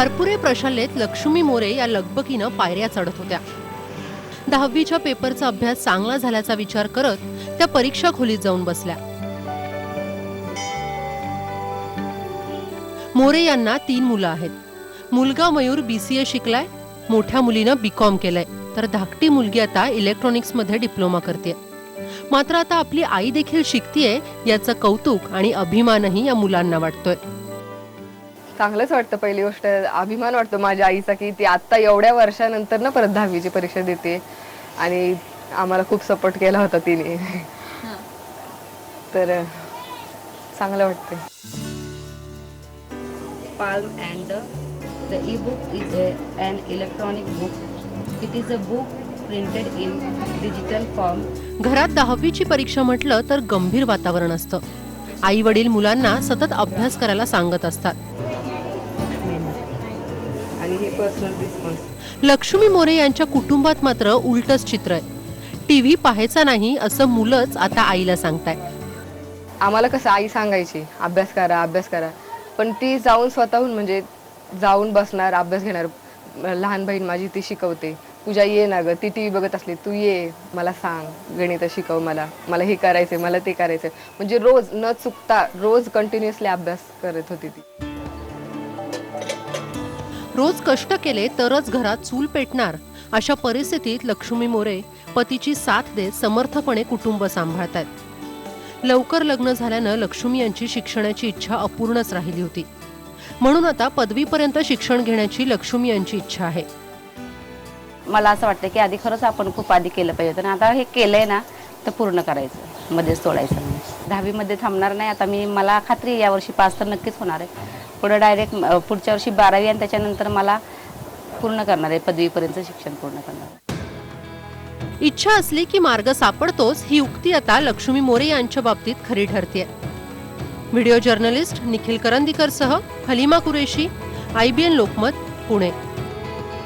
खारपुरे प्रशालेत लक्ष्मी मोरे या लगबगीनं पायऱ्या चढत होत्या। 10वीच्या पेपरचा अभ्यास चांगला झाल्याचा विचार करत त्या परीक्षा खोलीत जाऊन बसल्या। मोरे यांना 3 मुलं आहेत। मुलगा मयूर BCA शिकलाय, मोठ्या मुलीनं BCom केलंय, तर धाकटी मुलगी आता इलेक्ट्रॉनिक्स मध्ये डिप्लोमा करते। मात्र आता आपली आई देखील शिकतीये याचं कौतुक आणि अभिमानही या मुलांना वाटतोय। चांगलंच वाटतं। पहिली गोष्ट अभिमान वाटतो माझ्या आईचा की ती आता एवढ्या वर्षानंतर ना परत 10वीची परीक्षा देते आणि आम्हाला खूप सपोर्ट केला होता तिने। तर चांगलं वाटतं। Palm and the e-book is an electronic book. It is a book printed in digital form. घरात 10वीची परीक्षा म्हटलं तर गंभीर वातावरण असतं। आई वडील मुलांना सतत अभ्यास करायला सांगत असतात। आणि हे पर्सनल रिस्पॉन्स। लक्ष्मी मोरे यांच्या कुटुंबात मात्र उलटच चित्र आहे। टीव्ही पाहायचा नाही असं मुलंच आता आईला सांगताय। आम्हाला कसं आई सांगायची अभ्यास करा अभ्यास करा, पण ती जाऊन स्वतःहून म्हणजे जाऊन बसणार, अभ्यास घेणार। लहान बहीण माझी ती शिकवते, पूजा ये ना ग, ती टीव्ही बघत असली, तू ये मला सांग, गणित शिकव, मला हे करायचंय, मला ते करायचंय। म्हणजे रोज न चुकता रोज कंटिन्युअसली अभ्यास करत होती ती। रोज कष्ट केले तरच घरात चूल पेटणार अशा परिस्थितीत लक्ष्मी मोरे पतीची साथ देत समर्थपणे कुटुंब सांभाळतात। लवकर लग्न झाल्यानं लक्ष्मी यांची शिक्षणाची इच्छा अपूर्णच राहिली होती, म्हणून आता पदवीपर्यंत शिक्षण घेण्याची लक्ष्मी यांची इच्छा आहे। मला असं वाटतं की आधी खरंच आपण खूप आधी केलं पाहिजे, आणि आता हे केलंय ना तर पूर्ण करायचं, मध्येच सोडायचं नाही। 10वी मध्ये थांबणार नाही आता मी। मला खात्री आहे यावर्षी पास तर नक्कीच होणार आहे। पुढे डायरेक्ट पुढच्या वर्षी 12वी आणि त्याच्यानंतर मला पूर्ण करणार आहे, पदवीपर्यंत शिक्षण पूर्ण करणार आहे। इच्छा असली की मार्ग सापडतोच ही उक्ती आता लक्ष्मी मोरे यांच्या बाबतीत खरी ठरते। व्हिडिओ जर्नलिस्ट निखिल करंदीकर सह हलीमा कुरेशी, IBN लोकमत, पुणे।